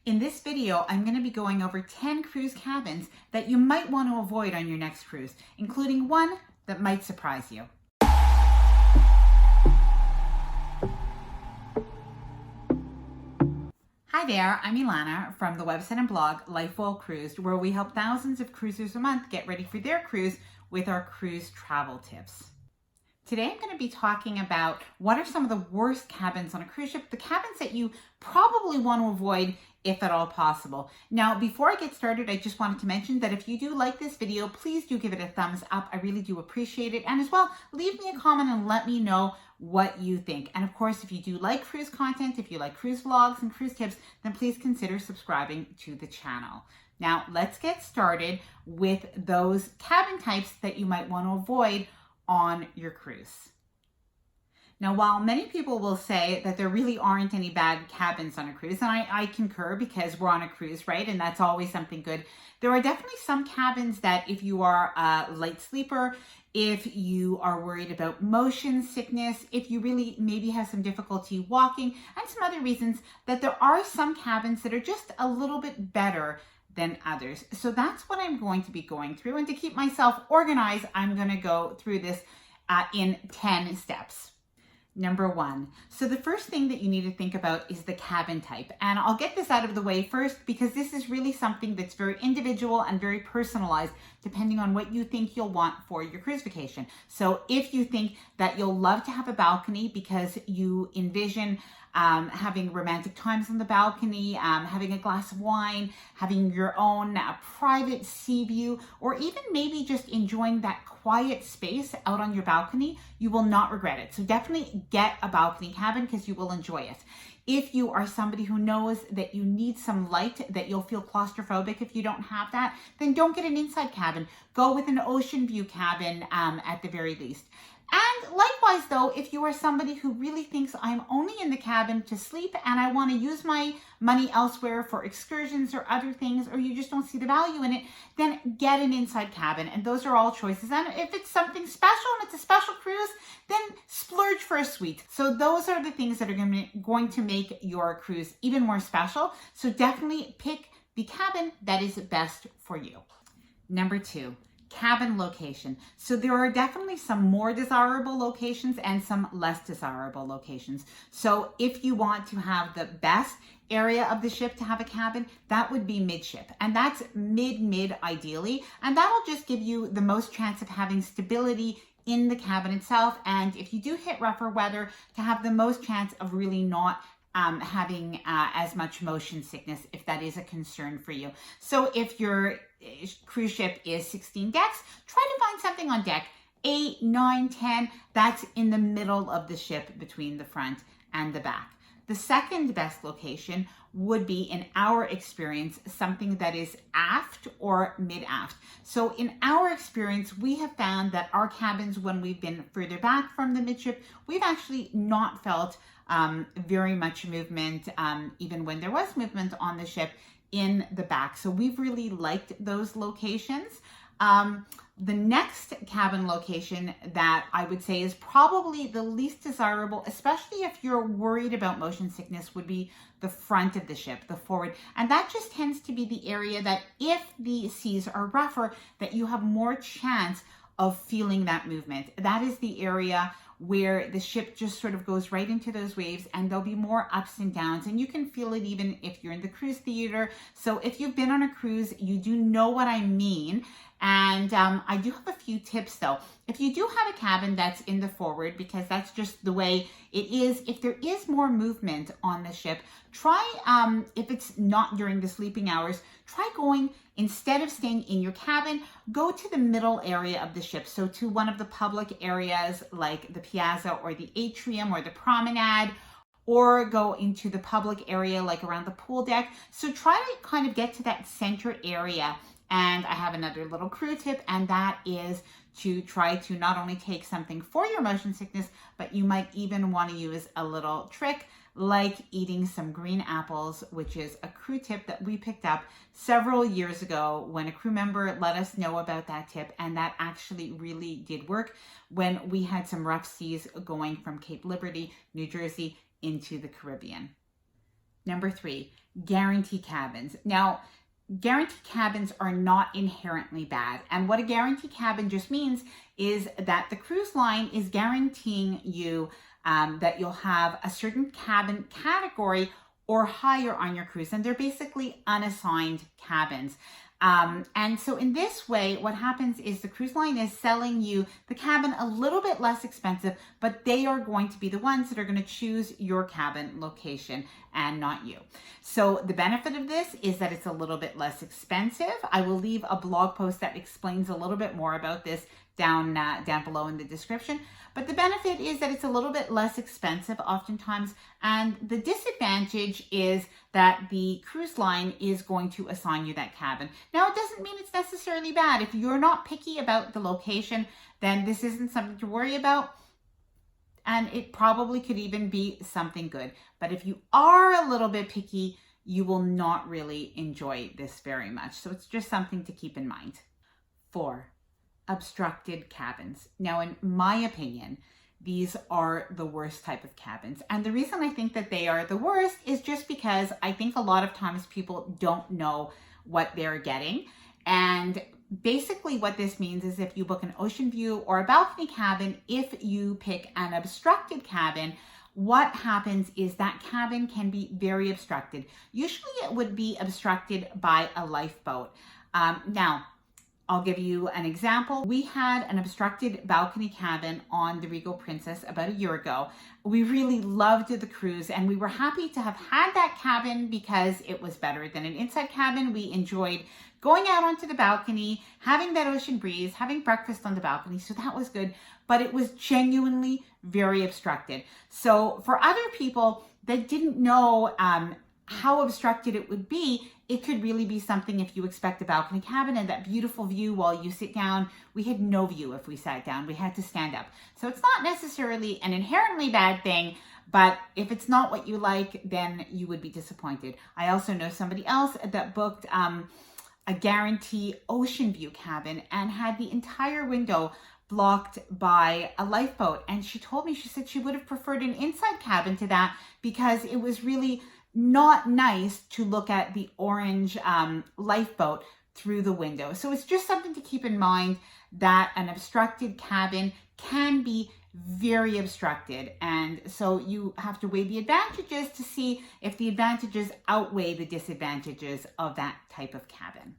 In this video, I'm going to be going over 10 cruise cabins that you might want to avoid on your next cruise, including one that might surprise you. Hi there, I'm Ilana from the website and blog Life Well Cruised, where we help thousands of cruisers a month get ready for their cruise with our cruise travel tips. Today I'm going to be talking about what are some of the worst cabins on a cruise ship, the cabins that you probably want to avoid if at all possible. Now, before I get started, I just wanted to mention that if you do like this video, please do give it a thumbs up. I really do appreciate it. And as well, leave me a comment and let me know what you think. And of course, if you do like cruise content, if you like cruise vlogs and cruise tips, then please consider subscribing to the channel. Now, let's get started with those cabin types that you might want to avoid on your cruise. Now, while many people will say that there really aren't any bad cabins on a cruise, and I concur because we're on a cruise, right? And that's always something good. There are definitely some cabins that if you are a light sleeper, if you are worried about motion sickness, if you really maybe have some difficulty walking, and some other reasons, that there are some cabins that are just a little bit better than others. So that's what I'm going to be going through. And to keep myself organized, I'm going to go through this in 10 steps. Number 1. So the first thing that you need to think about is the cabin type. And I'll get this out of the way first because this is really something that's very individual and very personalized depending on what you think you'll want for your cruise vacation. So if you think that you'll love to have a balcony because you envision having romantic times on the balcony, having a glass of wine, having your own private sea view, or even maybe just enjoying that quiet space out on your balcony, you will not regret it. So definitely get a balcony cabin because you will enjoy it. If you are somebody who knows that you need some light, that you'll feel claustrophobic if you don't have that, then don't get an inside cabin. Go with an ocean view cabin at the very least. And likewise though, if you are somebody who really thinks I'm only in the cabin to sleep and I want to use my money elsewhere for excursions or other things, or you just don't see the value in it, then get an inside cabin. And those are all choices. And if it's something special and it's a special cruise, then splurge for a suite. So those are the things that are going to make your cruise even more special. So definitely pick the cabin that is best for you. Number 2. Cabin location. So there are definitely some more desirable locations and some less desirable locations. So if you want to have the best area of the ship to have a cabin, that would be midship. And that's mid ideally. And that'll just give you the most chance of having stability in the cabin itself. And if you do hit rougher weather, to have the most chance of really not having as much motion sickness, if that is a concern for you. So if your cruise ship is 16 decks, try to find something on deck 8, 9, 10, that's in the middle of the ship between the front and the back. The second best location would be, in our experience, something that is aft or mid-aft. So in our experience, we have found that our cabins, when we've been further back from the midship, we've actually not felt very much movement, even when there was movement on the ship in the back. So we've really liked those locations. The next cabin location that I would say is probably the least desirable, especially if you're worried about motion sickness, would be the front of the ship, the forward. And that just tends to be the area that if the seas are rougher, that you have more chance of feeling that movement. That is the area where the ship just sort of goes right into those waves, and there'll be more ups and downs, and you can feel it even if you're in the cruise theater. So if you've been on a cruise, you do know what I mean. And I do have a few tips though. If you do have a cabin that's in the forward, because that's just the way it is, if there is more movement on the ship, try, if it's not during the sleeping hours, try going, instead of staying in your cabin, go to the middle area of the ship. So to one of the public areas like the piazza or the atrium or the promenade, or go into the public area like around the pool deck. So try to kind of get to that center area. And I have another little crew tip, and that is to try to not only take something for your motion sickness, but you might even want to use a little trick like eating some green apples, which is a crew tip that we picked up several years ago when a crew member let us know about that tip, and that actually really did work when we had some rough seas going from Cape Liberty, New Jersey, into the Caribbean. Number 3, guarantee cabins. Now, guarantee cabins are not inherently bad. And what a guarantee cabin just means is that the cruise line is guaranteeing you that you'll have a certain cabin category or higher on your cruise. And they're basically unassigned cabins. And so in this way, what happens is the cruise line is selling you the cabin a little bit less expensive, but they are going to be the ones that are going to choose your cabin location and not you. So the benefit of this is that it's a little bit less expensive. I will leave a blog post that explains a little bit more about this down below in the description. But the benefit is that it's a little bit less expensive oftentimes. And the disadvantage is that the cruise line is going to assign you that cabin. Now, it doesn't mean it's necessarily bad. If you're not picky about the location, then this isn't something to worry about. And it probably could even be something good. But if you are a little bit picky, you will not really enjoy this very much. So it's just something to keep in mind. 4, obstructed cabins. Now, in my opinion, these are the worst type of cabins. And the reason I think that they are the worst is just because I think a lot of times people don't know what they're getting. And basically what this means is if you book an ocean view or a balcony cabin, if you pick an obstructed cabin, what happens is that cabin can be very obstructed. Usually it would be obstructed by a lifeboat. Now, I'll give you an example. We had an obstructed balcony cabin on the Regal Princess about a year ago. We really loved the cruise and we were happy to have had that cabin because it was better than an inside cabin. We enjoyed going out onto the balcony, having that ocean breeze, having breakfast on the balcony. So that was good, but it was genuinely very obstructed. So for other people that didn't know how obstructed it would be, it could really be something if you expect a balcony cabin and that beautiful view while you sit down. We had no view if we sat down. We had to stand up. So it's not necessarily an inherently bad thing, but if it's not what you like, then you would be disappointed. I also know somebody else that booked a guarantee ocean view cabin and had the entire window blocked by a lifeboat. And she told me, she said she would have preferred an inside cabin to that because it was really not nice to look at the orange lifeboat through the window. So it's just something to keep in mind that an obstructed cabin can be very obstructed. And so you have to weigh the advantages to see if the advantages outweigh the disadvantages of that type of cabin.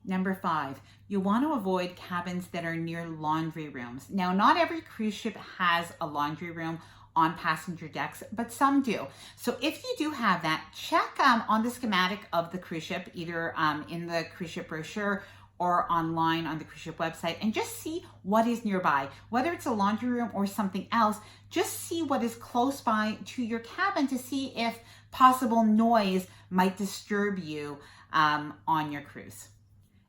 Number 5, you want to avoid cabins that are near laundry rooms. Now, not every cruise ship has a laundry room on passenger decks, but some do. So if you do have that, check on the schematic of the cruise ship, either in the cruise ship brochure or online on the cruise ship website, and just see what is nearby. Whether it's a laundry room or something else, just see what is close by to your cabin to see if possible noise might disturb you on your cruise.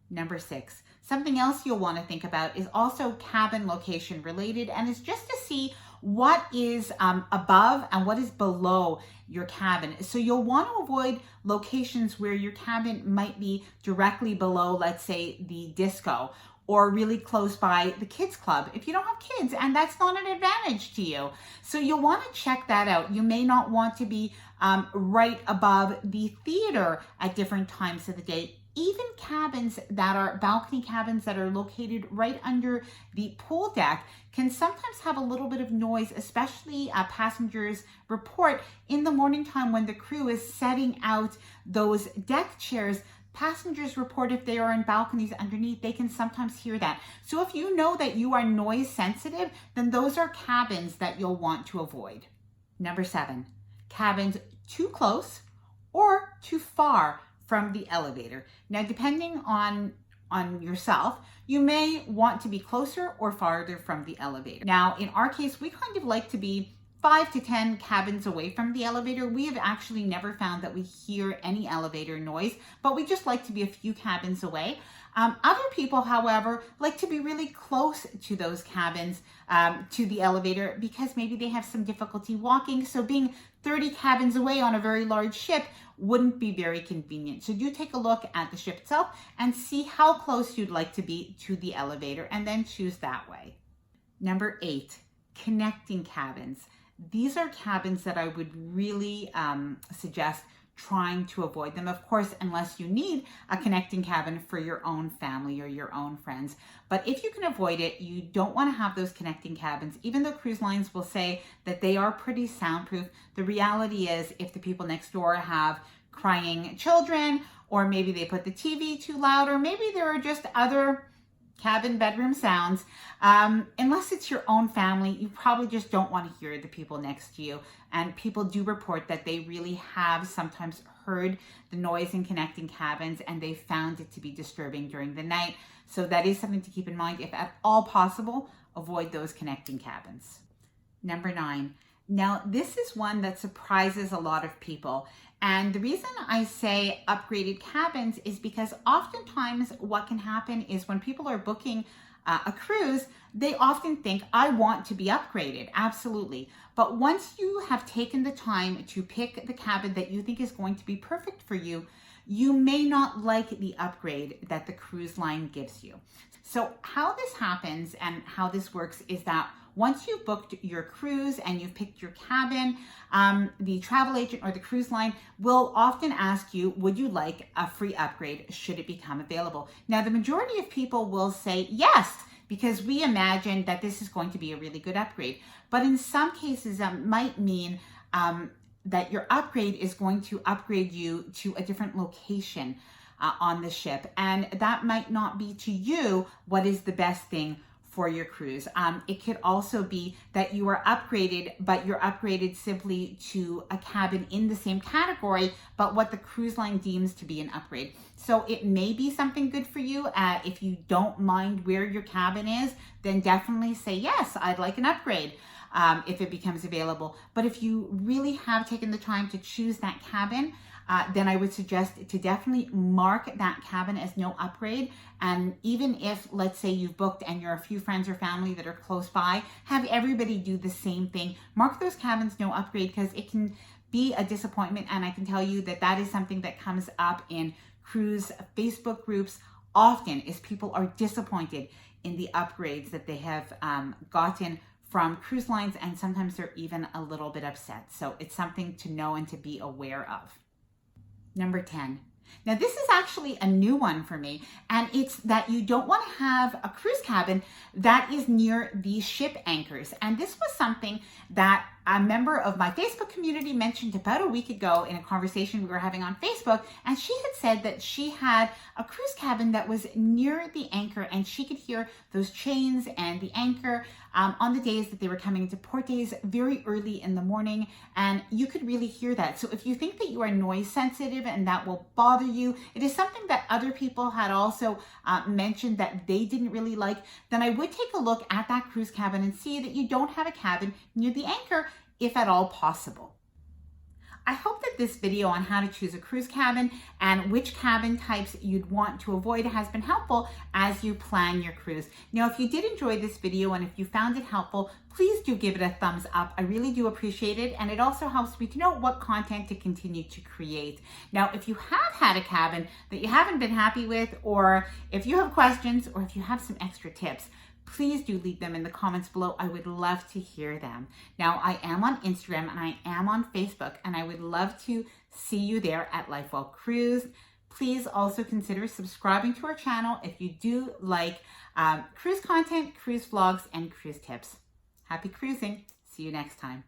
Number 6, something else you'll want to think about is also cabin location related, and it's just to see what is above and what is below your cabin. So you'll want to avoid locations where your cabin might be directly below, let's say, the disco, or really close by the kids club if you don't have kids, and that's not an advantage to you. So you'll want to check that out. You may not want to be right above the theater at different times of the day. Even cabins that are balcony cabins that are located right under the pool deck can sometimes have a little bit of noise, especially passengers report in the morning time when the crew is setting out those deck chairs. Passengers report if they are in balconies underneath, they can sometimes hear that. So if you know that you are noise sensitive, then those are cabins that you'll want to avoid. Number 7, cabins too close or too far from the elevator. Now, depending on yourself, you may want to be closer or farther from the elevator. Now, in our case, we kind of like to be 5 to 10 cabins away from the elevator. We have actually never found that we hear any elevator noise, but we just like to be a few cabins away. Other people, however, like to be really close to those cabins, to the elevator, because maybe they have some difficulty walking. So being 30 cabins away on a very large ship wouldn't be very convenient. So do take a look at the ship itself and see how close you'd like to be to the elevator, and then choose that way. Number 8, connecting cabins. These are cabins that I would really suggest trying to avoid them. Of course, unless you need a connecting cabin for your own family or your own friends. But if you can avoid it, you don't want to have those connecting cabins. Even though cruise lines will say that they are pretty soundproof, the reality is if the people next door have crying children, or maybe they put the TV too loud, or maybe there are just other cabin bedroom sounds, unless it's your own family, you probably just don't want to hear the people next to you. And people do report that they really have sometimes heard the noise in connecting cabins and they found it to be disturbing during the night. So that is something to keep in mind. If at all possible, avoid those connecting cabins. Number 9. Now, this is one that surprises a lot of people. And the reason I say upgraded cabins is because oftentimes what can happen is when people are booking a cruise, they often think, I want to be upgraded. Absolutely. But once you have taken the time to pick the cabin that you think is going to be perfect for you, you may not like the upgrade that the cruise line gives you. So how this happens and how this works is that once you've booked your cruise and you've picked your cabin, the travel agent or the cruise line will often ask you, would you like a free upgrade should it become available? Now, the majority of people will say yes, because we imagine that this is going to be a really good upgrade. But in some cases, that might mean that your upgrade is going to upgrade you to a different location on the ship. And that might not be to you what is the best thing for your cruise. It could also be that you are upgraded, but you're upgraded simply to a cabin in the same category, but what the cruise line deems to be an upgrade. So it may be something good for you. If you don't mind where your cabin is, then definitely say, yes, I'd like an upgrade if it becomes available. But if you really have taken the time to choose that cabin, then I would suggest to definitely mark that cabin as no upgrade. And even if, let's say you've booked and you're a few friends or family that are close by, have everybody do the same thing. Mark those cabins no upgrade, because it can be a disappointment. And I can tell you that that is something that comes up in cruise Facebook groups often, is people are disappointed in the upgrades that they have gotten from cruise lines, and sometimes they're even a little bit upset. So it's something to know and to be aware of. Number 10. Now, this is actually a new one for me, and it's that you don't want to have a cruise cabin that is near the ship anchors. And this was something that a member of my Facebook community mentioned about a week ago in a conversation we were having on Facebook. And she had said that she had a cruise cabin that was near the anchor, and she could hear those chains and the anchor on the days that they were coming into port days very early in the morning. And you could really hear that. So if you think that you are noise sensitive and that will bother you, it is something that other people had also mentioned that they didn't really like, then I would take a look at that cruise cabin and see that you don't have a cabin near the anchor, if at all possible. I hope that this video on how to choose a cruise cabin and which cabin types you'd want to avoid has been helpful as you plan your cruise. Now, if you did enjoy this video and if you found it helpful, please do give it a thumbs up. I really do appreciate it, and it also helps me to know what content to continue to create. Now, if you have had a cabin that you haven't been happy with, or if you have questions, or if you have some extra tips, please do leave them in the comments below. I would love to hear them. Now, I am on Instagram and I am on Facebook, and I would love to see you there at Life Well Cruised. Please also consider subscribing to our channel if you do like cruise content, cruise vlogs, and cruise tips. Happy cruising. See you next time.